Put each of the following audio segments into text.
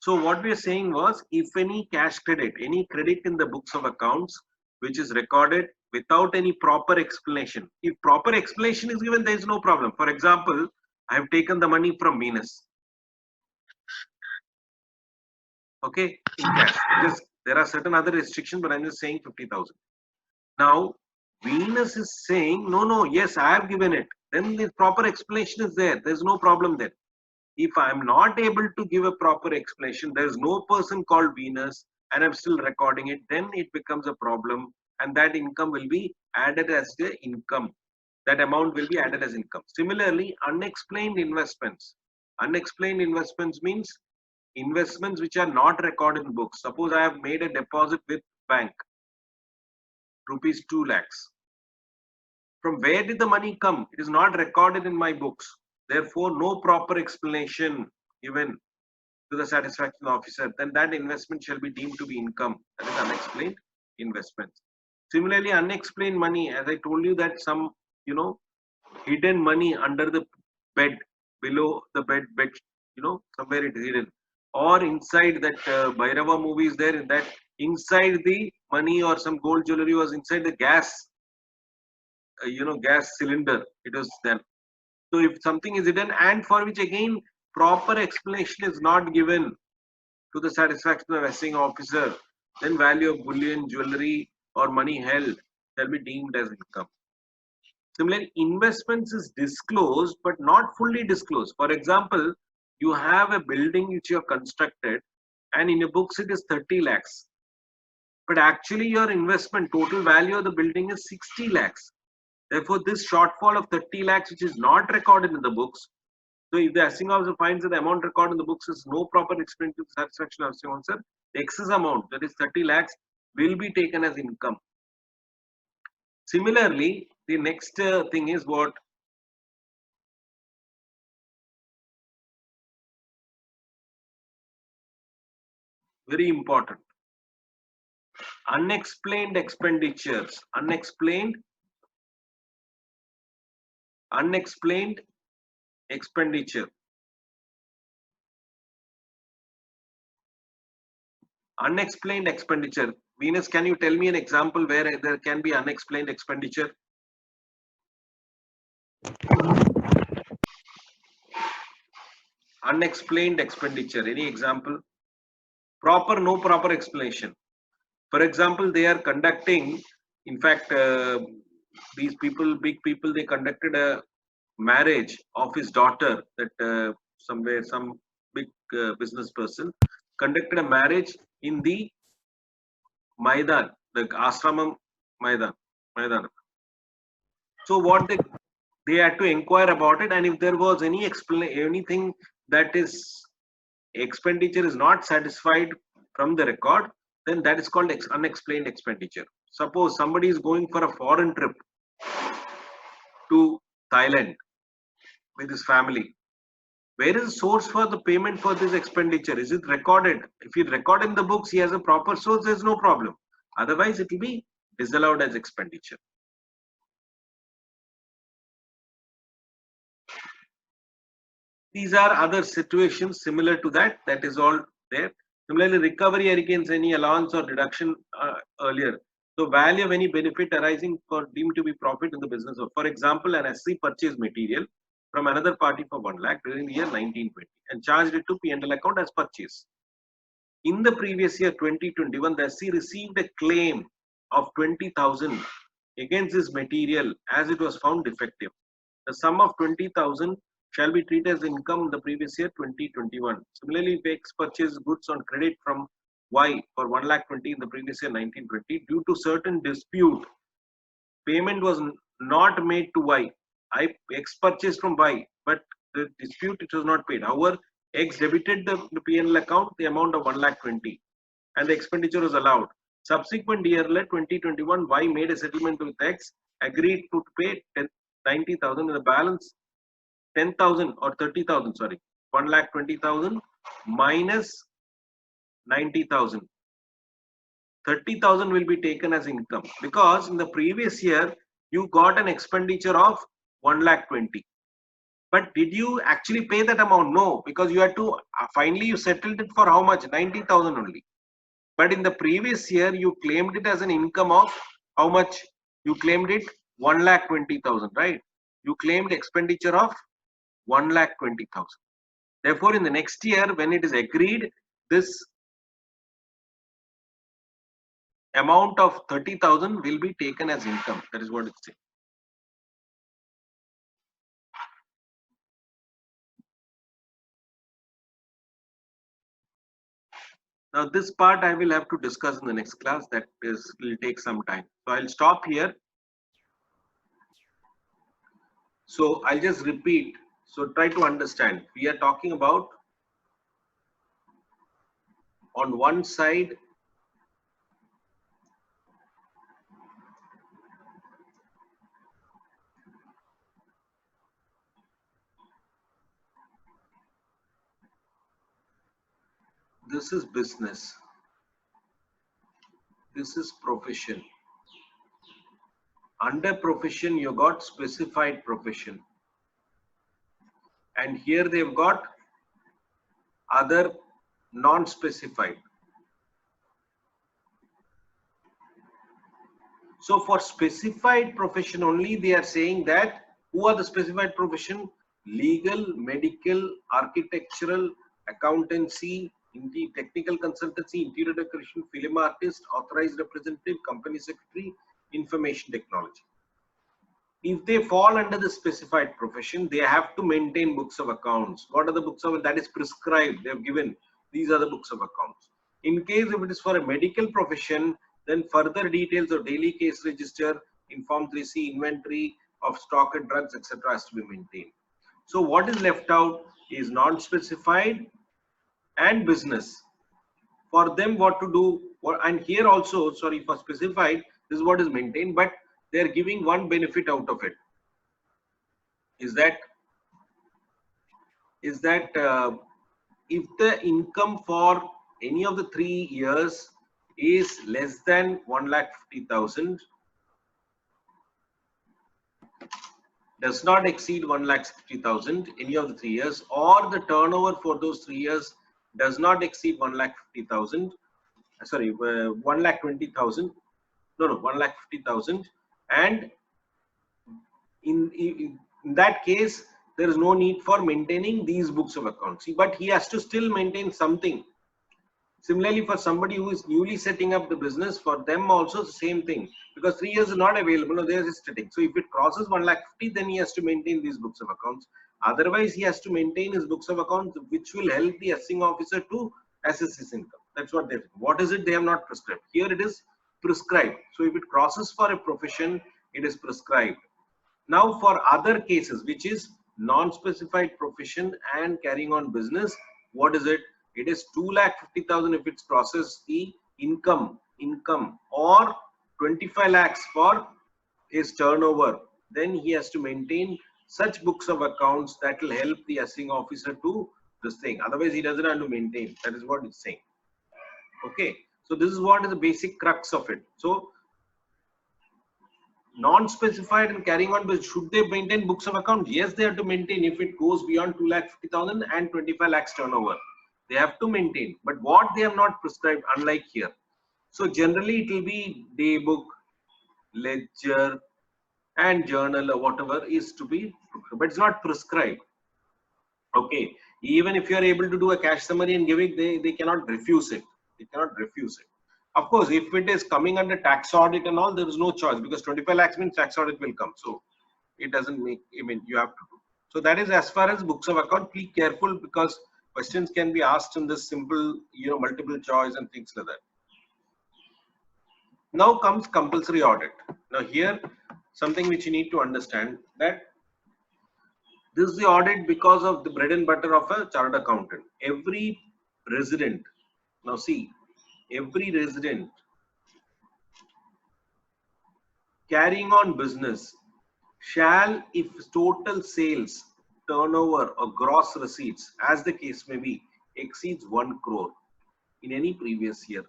So what we are saying was, if any cash credit, any credit in the books of accounts, which is recorded without any proper explanation. If proper explanation is given, there is no problem. For example, I have taken the money from Venus. Okay, in cash. Just there are certain other restrictions, but I'm just saying 50,000. Now, Venus is saying, no, no, yes, I have given it. Then the proper explanation is there. There's no problem there. If I'm not able to give a proper explanation, there's no person called Venus, and I'm still recording it, then it becomes a problem, and that income will be added as the income. That amount will be added as income. Similarly, unexplained investments. Unexplained investments means investments which are not recorded in books. Suppose I have made a deposit with bank, rupees 2 lakhs. From where did the money come? It is not recorded in my books. Therefore, no proper explanation given to the satisfaction officer. Then that investment shall be deemed to be income. That is unexplained investments. Similarly, unexplained money, as I told you that some, hidden money under the bed, below the bed, somewhere it is hidden. Or inside that Bhairava movie is there, that inside the money or some gold jewelry was inside the gas, gas cylinder. It was then. So if something is hidden and for which again proper explanation is not given to the satisfaction of assessing officer, then value of bullion, jewelry or money held shall be deemed as income. Similarly, investments is disclosed but not fully disclosed. For example, you have a building which you have constructed and in your books it is 30 lakhs. But actually your investment total value of the building is 60 lakhs. Therefore, this shortfall of 30 lakhs which is not recorded in the books. So if the assessing officer finds that the amount recorded in the books is no proper expense to the satisfaction of assessing officer, the excess amount, that is 30 lakhs, will be taken as income. Similarly, the next thing is what? Very important. Unexplained expenditures. Unexplained expenditure. Unexplained expenditure. Venus, can you tell me an example where there can be unexplained expenditure? Unexplained expenditure. Any example? Proper, no proper explanation. For example, they are conducting, in fact, these people, big people, they conducted a marriage of his daughter, that somewhere, some big business person conducted a marriage in the Maidan, the Ashramam Maidan. So what they had to inquire about it, and if there was anything that is expenditure is not satisfied from the record, then that is called unexplained expenditure. Suppose somebody is going for a foreign trip to Thailand with his family. Where is the source for the payment for this expenditure? Is it recorded? If you record in the books, he has a proper source, there's no problem. Otherwise, it will be disallowed as expenditure. These are other situations similar to that. That is all there. Similarly, recovery against any allowance or deduction earlier. So, value of any benefit arising for deemed to be profit in the business of, for example, an SC purchased material from another party for 1 lakh during the year 1920 and charged it to P&L account as purchase. In the previous year 2021, the SC received a claim of 20,000 against this material as it was found defective. The sum of 20,000 shall be treated as income in the previous year 2021. Similarly, if X purchased goods on credit from Y for 1,20,000 in the previous year 1920, due to certain dispute, payment was not made to Y. X purchased from Y, but the dispute it was not paid. However, X debited the P&L account the amount of 1,20,000 and the expenditure was allowed. Subsequent year 2021, Y made a settlement with X, agreed to pay 90,000 and the balance 10,000 or 30,000, sorry, 1,20,000 minus 90,000. 30,000 will be taken as income because in the previous year you got an expenditure of 1,20,000. But did you actually pay that amount? No, because you had to, finally you settled it for how much? 90,000 only. But in the previous year, you claimed it as an income of how much? You claimed it 1,20,000, right? You claimed expenditure of 1,20,000. Therefore, in the next year, when it is agreed, this amount of 30,000 will be taken as income. That is what it's saying. Now, this part I will have to discuss in the next class. That will take some time. So I'll stop here. So I'll just repeat. So try to understand. We are talking about, on one side, this is business. This is profession. Under profession, you got specified profession. And here they've got other non-specified. So for specified profession only, they are saying that who are the specified profession? Legal, medical, architectural, accountancy, technical consultancy, interior decoration, film artist, authorized representative, company secretary, information technology. If they fall under the specified profession, they have to maintain books of accounts. What are the books of that is prescribed? They have given. These are the books of accounts. In case if it is for a medical profession, then further details of daily case register, Inform 3C, inventory of stock and drugs, etc. has to be maintained. So what is left out is non-specified and business. For them, what to do, and here also, sorry, for specified, this is what is maintained, but they are giving one benefit out of it. Is that if the income for any of the 3 years is less than 1,50,000, does not exceed 1,60,000 any of the 3 years, or the turnover for those 3 years does not exceed 1,50,000, sorry, 1,20,000, no, 1,50,000, and in that case, there is no need for maintaining these books of accounts. But he has to still maintain something. Similarly, for somebody who is newly setting up the business, for them also the same thing, because 3 years is not available. No, they are just sitting. So if it crosses 1,50,000, then he has to maintain these books of accounts. Otherwise, he has to maintain his books of accounts, which will help the assessing officer to assess his income. That's what they. What is it? They have not prescribed. Here it is prescribed. So if it crosses for a profession, it is prescribed. Now for other cases, which is non-specified profession and carrying on business, what is it? It is 2,50,000 if it crosses the income, or 25 lakhs for his turnover. Then he has to maintain such books of accounts that will help the assessing officer to this thing. Otherwise, he doesn't have to maintain. That is what it's saying. Okay. So this is what is the basic crux of it. So non-specified and carrying on, but should they maintain books of account? Yes, they have to maintain if it goes beyond 2,50,000 and 25 lakhs turnover. They have to maintain. But what they have not prescribed, unlike here. So generally it will be day book, ledger, and journal or whatever is to be, but it's not prescribed. Okay. Even if you are able to do a cash summary and give it, they cannot refuse it. They cannot refuse it. Of course, if it is coming under tax audit and all, there is no choice, because 25 lakhs means tax audit will come. So it doesn't make, I mean, you have to do. So that is as far as books of account. Be careful, because questions can be asked in this simple, multiple choice and things like that. Now comes compulsory audit. Now here, something which you need to understand, that this is the audit because of the bread and butter of a chartered accountant. Every resident, now see, every resident carrying on business shall, if total sales, turnover or gross receipts, as the case may be, exceeds 1 crore in any previous year,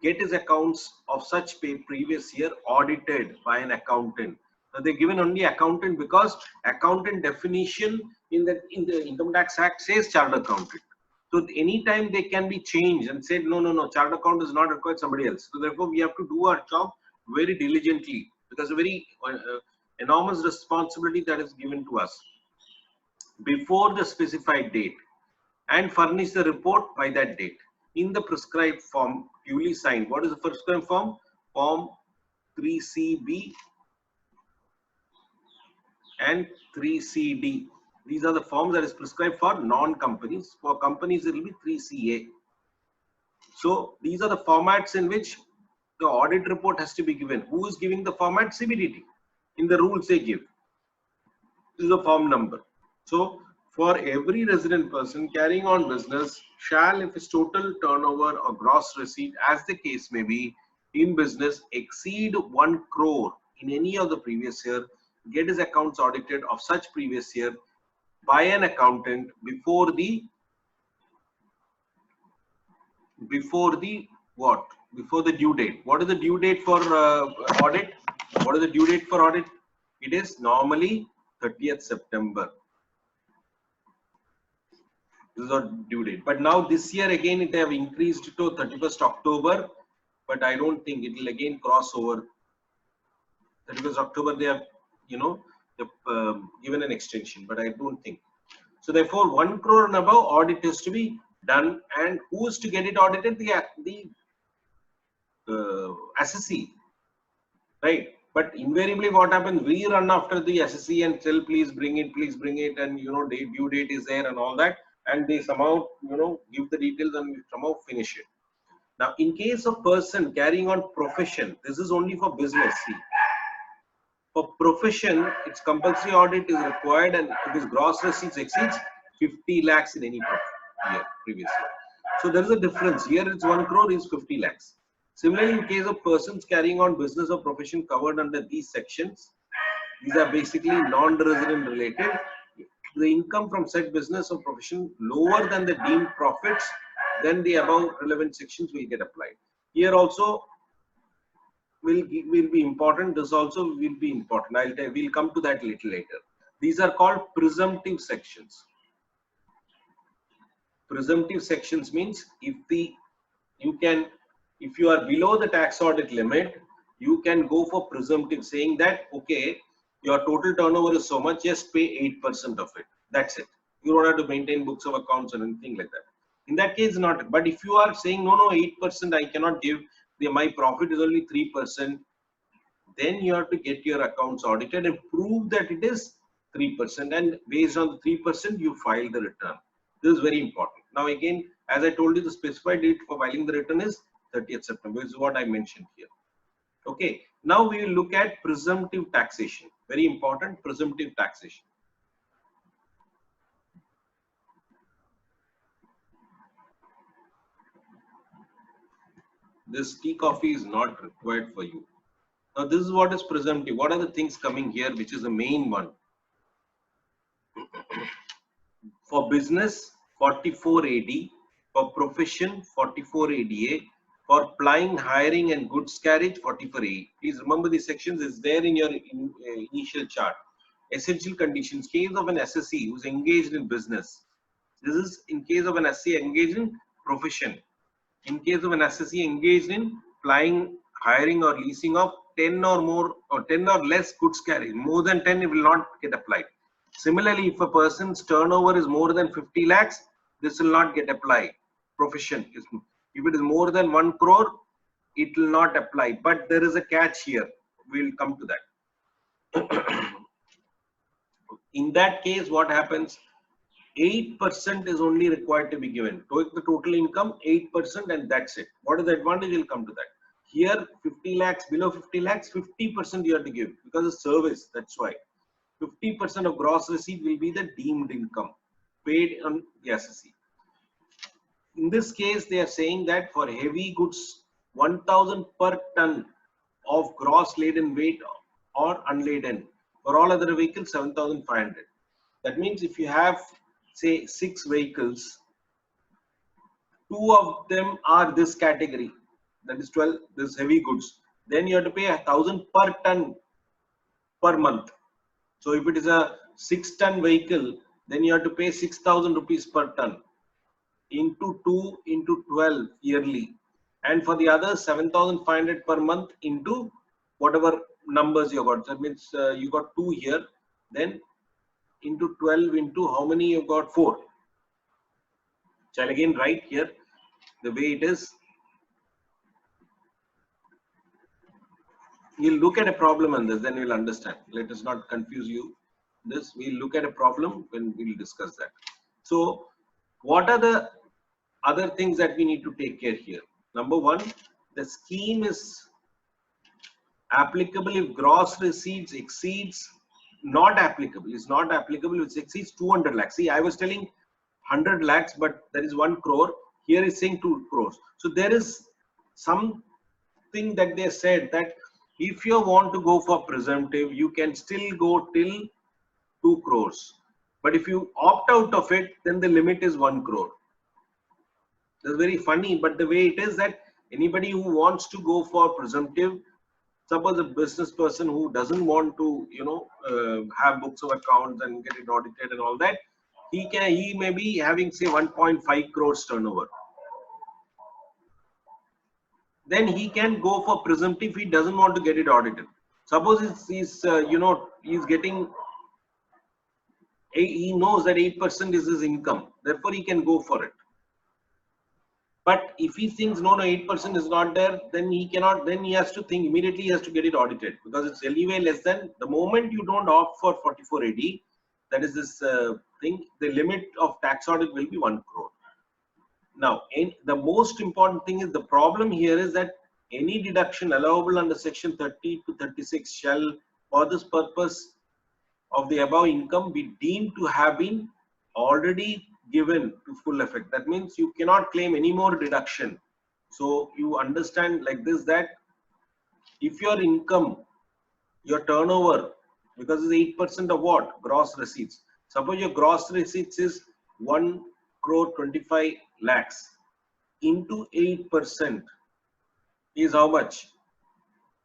get his accounts of such previous year audited by an accountant. So they're given only accountant because accountant definition in the Income Tax Act says chartered accountant. So anytime they can be changed and said, no, chartered accountant is not required, somebody else. So therefore, we have to do our job very diligently because a very enormous responsibility that is given to us before the specified date and furnish the report by that date in the prescribed form duly signed. What is the prescribed form? Form 3CB and 3CD. These are the forms that is prescribed for non-companies. For companies, it will be 3CA. So these are the formats in which the audit report has to be given. Who is giving the format? CBDT. In the rules they give. This is the form number. So for every resident person carrying on business shall, if his total turnover or gross receipt, as the case may be, in business exceed 1 crore in any of the previous year, get his accounts audited of such previous year by an accountant before the what? Before the due date. What is the due date for audit? What is the due date for audit? It is normally 30th September. This is our due date. But now this year again it have increased to 31st October. But I don't think it will again cross over 31st October. They have, they've given an extension, but I don't think. So therefore, 1 crore and above audit is to be done, and who is to get it audited? The assessee, right? But invariably, what happens? We run after the assessee and tell, please bring it, and due date is there and all that, and they somehow give the details and somehow finish it. Now, in case of person carrying on profession, this is only for business. See, for profession, its compulsory audit is required, and if his gross receipts exceeds 50 lakhs in any year, previous year. So there is a difference. Here it's 1 crore is 50 lakhs. Similarly, in case of persons carrying on business or profession covered under these sections, these are basically non-resident related. The income from said business or profession lower than the deemed profits, then the above relevant sections will get applied. Here also will be important. This also will be important. We'll come to that little later. These are called presumptive sections. Presumptive sections means if you are below the tax audit limit, you can go for presumptive, saying that okay, your total turnover is so much, just pay 8% of it. That's it. You don't have to maintain books of accounts or anything like that. In that case, not. But if you are saying no, 8% I cannot give, my profit is only 3%, then you have to get your accounts audited and prove that it is 3%, and based on the 3% you file the return. This is very important. Now again, as I told you, the specified date for filing the return is 30th September. This is what I mentioned here. Okay, now we will look at presumptive taxation. Very important, presumptive taxation. This tea coffee is not required for you. Now this is what is presumptive. What are the things coming here, which is the main one? For business, 44 AD. For profession, 44 ADA. For plying, hiring and goods carriage, 44 A. Please remember these sections is there in your initial chart. Essential conditions. Case of an assessee who is engaged in business. This is in case of an assessee engaged in profession. In case of an assessee engaged in plying, hiring or leasing of 10 or more or 10 or less goods carried, more than 10 it will not get applied. Similarly, if a person's turnover is more than 50 lakhs, this will not get applied. Profession, if it is more than 1 crore, it will not apply. But there is a catch here. We'll come to that. In that case, what happens? 8% is only required to be given. Take the total income, 8%, and that's it. What is the advantage? We'll come to that. Here, 50 lakhs, below 50 lakhs, 50% you have to give because of service. That's why 50% of gross receipt will be the deemed income paid on the assessee. In this case, they are saying that for heavy goods, 1,000 per ton of gross laden weight or unladen. For all other vehicles, 7,500. That means if you have, say, 6 vehicles, 2 of them are this category, that is 12, this heavy goods, then you have to pay 1,000 per ton per month. So if it is a 6-ton vehicle, then you have to pay 6,000 rupees per ton into 2 into 12 yearly. And for the other 7,500 per month into whatever numbers you got. That means you got 2 here, then into 12 into how many you got? 4. So I'll again write here the way it is. You'll look at a problem on this, then you'll understand. Let us not confuse you. This we'll look at a problem when we'll discuss that. So what are the other things that we need to take care here? Number one, the scheme is applicable if gross receipts exceeds, not applicable, is not applicable if it exceeds 200 lakhs. See, I was telling 100 lakhs, but there is 1 crore. Here is saying 2 crores. So there is something that they said that if you want to go for presumptive, you can still go till 2 crores. But if you opt out of it, then the limit is 1 crore. That's very funny, but the way it is that anybody who wants to go for presumptive, suppose a business person who doesn't want to, have books of accounts and get it audited and all that, he may be having say 1.5 crores turnover. Then he can go for presumptive if he doesn't want to get it audited. Suppose he's getting, he knows that 8% is his income, therefore he can go for it. But if he thinks no 8% is not there, then he cannot. Then he has to think immediately. He has to get it audited because it's anyway less than the moment you don't opt for 44AD. That is this thing. The limit of tax audit will be 1 crore. Now, the most important thing is the problem here is that any deduction allowable under section 30 to 36 shall, for this purpose of the above income, be deemed to have been already given to full effect. That means you cannot claim any more deduction. So you understand like this, that if your income, your turnover, because it's 8% of what? Gross receipts. Suppose your gross receipts is 1 crore 25 lakhs into 8% is how much?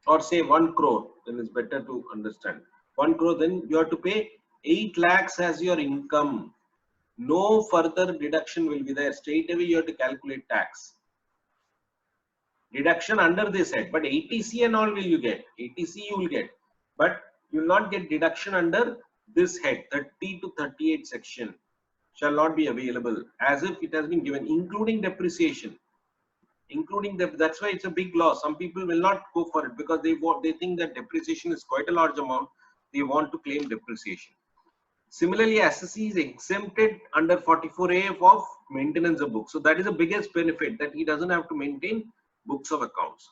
Or say 1 crore, then it's better to understand. 1 crore, then you have to pay 8 lakhs as your income. No further deduction will be there. Straight away you have to calculate tax. Deduction under this head, but ATC and all will you get. ATC you will get, but you will not get deduction under this head. 30 to 38 section shall not be available as if it has been given, including depreciation. Including that's why it's a big loss. Some people will not go for it because they think that depreciation is quite a large amount. They want to claim depreciation. Similarly, assessee is exempted under 44A of maintenance of books. So that is the biggest benefit, that he doesn't have to maintain books of accounts.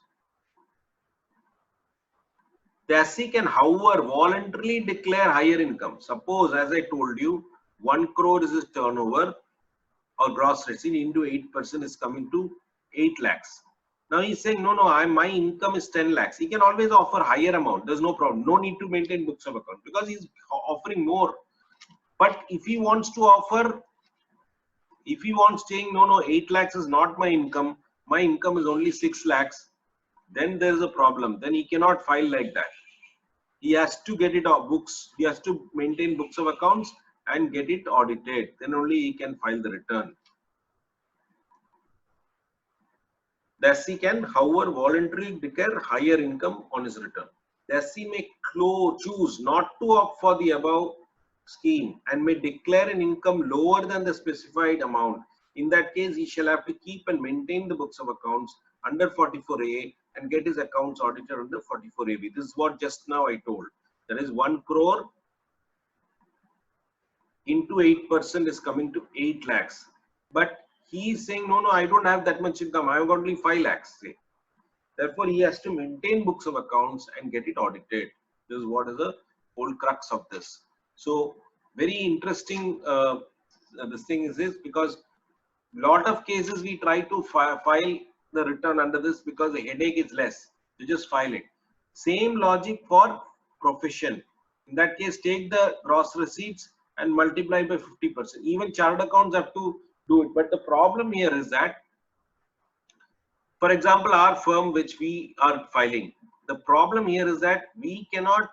The assessee can, however, voluntarily declare higher income. Suppose, as I told you, 1 crore is his turnover or gross receipt into 8% is coming to 8 lakhs. Now he's saying, no, my income is 10 lakhs. He can always offer higher amount. There's no problem. No need to maintain books of account because he's offering more. But if he wants to offer, if he wants saying, no, 8 lakhs is not my income is only 6 lakhs, then there's a problem. Then he cannot file like that. He has to get it off books. He has to maintain books of accounts and get it audited. Then only he can file the return. The SC can, however, voluntarily declare higher income on his return. The SC may choose not to opt for the above scheme and may declare an income lower than the specified amount. In that case, he shall have to keep and maintain the books of accounts under 44A and get his accounts audited under 44AB. This is what just now I told. That is 1 crore into 8% is coming to 8 lakhs. But he is saying, no, I don't have that much income. I have got only 5 lakhs. Say. Therefore, he has to maintain books of accounts and get it audited. This is what is the whole crux of this. So, very interesting. This thing is this, because lot of cases we try to file the return under this because the headache is less. You just file it. Same logic for profession. In that case, take the gross receipts and multiply by 50%. Even chartered accounts have to do it. But the problem here is that, for example, our firm which we are filing, the problem here is that we cannot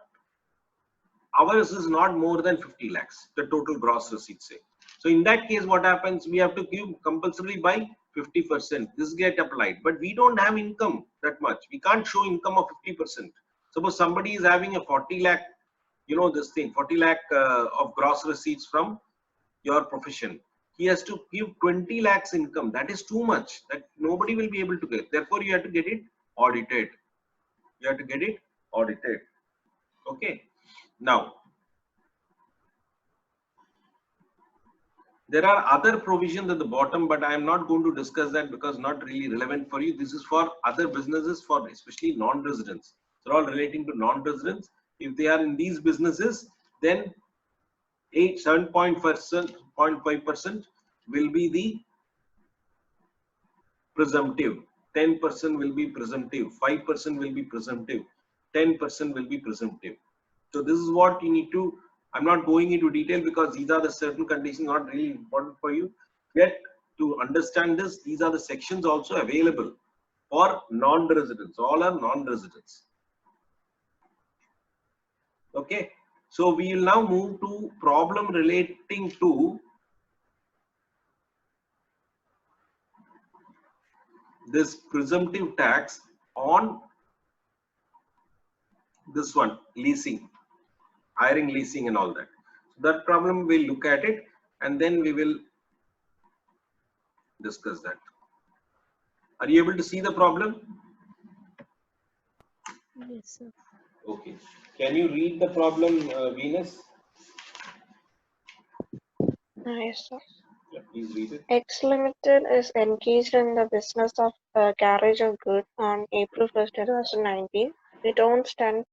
ours is not more than 50 lakhs, the total gross receipts say. So in that case, what happens? We have to give compulsory by 50%. This get applied, but we don't have income that much. We can't show income of 50%. Suppose somebody is having a 40 lakh, this thing, 40 lakh of gross receipts from your profession. He has to give 20 lakhs income. That is too much. That nobody will be able to get. Therefore, you have to get it audited. You have to get it audited. Okay. Now, there are other provisions at the bottom, but I am not going to discuss that because not really relevant for you. This is for other businesses, for especially non-residents. They're all relating to non-residents. If they are in these businesses, then 7.5% will be the presumptive, 10% will be presumptive, 5% will be presumptive, 10% will be presumptive. So this is what you need to, I'm not going into detail because these are the certain conditions not really important for you. Yet to understand this, these are the sections also available for non-residents. All are non-residents. Okay. So we will now move to problem relating to this presumptive tax on this one, leasing, hiring, leasing and all that. So that problem we'll look at it and then we will discuss that. Are you able to see the problem? Yes, sir. Okay. Can you read the problem, Venus? Yes, sir. Yeah, please read it. X Limited is engaged in the business of carriage of goods on April 1st, 2019. It owns 10